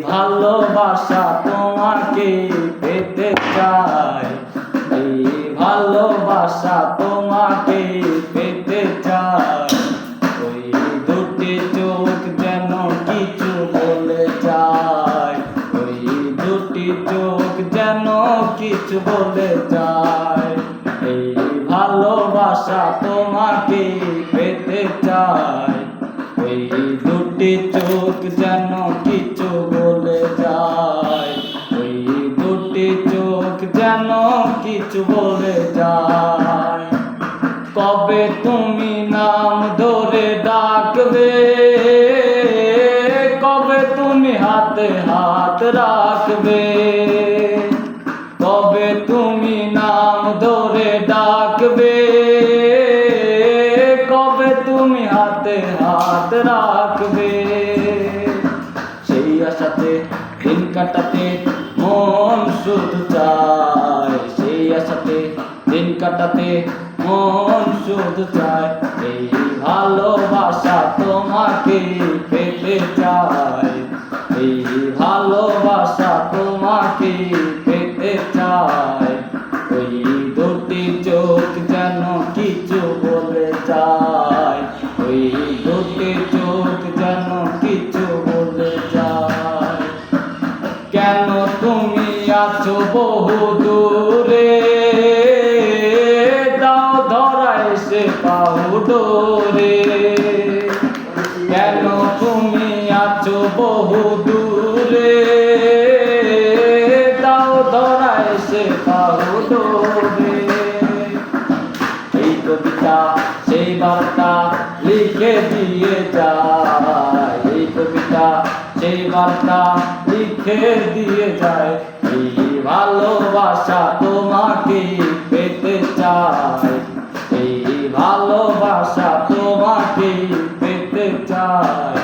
ভালোবাসা তোমাকে পেতে চাই, এই ভালোবাসা তোমাকে পেতে চাই। ওই দুটি চোখ যেন কিছু বলে যায়, ওই দুটি চোখ যেন কিছু বলে যায়। এই ভালোবাসা তোমাকে পেতে চাই, ওই দুটি চোখ যেন কিছু বলে যায়, ওই দুটি চোখ যেন কিছু বলে যায়। কবে তুমি নাম ধরে ডাকবে, কবে তুমি হাতে হাত রাখবে, কবে তুমি নাম ধরে ডাকবে, কবে তুমি হাতে হাত রাখবে। সেই আশাতে দিন কাটাতে মন শুধু চায়, সেই আশাতে দিন কাটাতে মন শুধু চায়। এই ভালোবাসা তোমাকে পেতে চাই, এই ভালোবাসা তোমাকে পেতে চাই। ওই দুটি চোখ যেন কিছু বলে যায়, ওই দুটি চোখ যেন কিছু বলে যায়। কেন তুমি আছো বহু দূরে, দাও ধরা এসে পাও ডোরে। কেন তুমি আছো বহু দূরে, দাও ধরা এসে পাও ডোরে। এই কবিতা সেই বার্তা লিখে দিয়ে যায়, এই কবিতা সেই বার্তা লিখে দিয়ে যায়। এই ভালোবাসা তোমাকে পেতে চাই, এই ভালোবাসা তোমাকে পেতে চাই।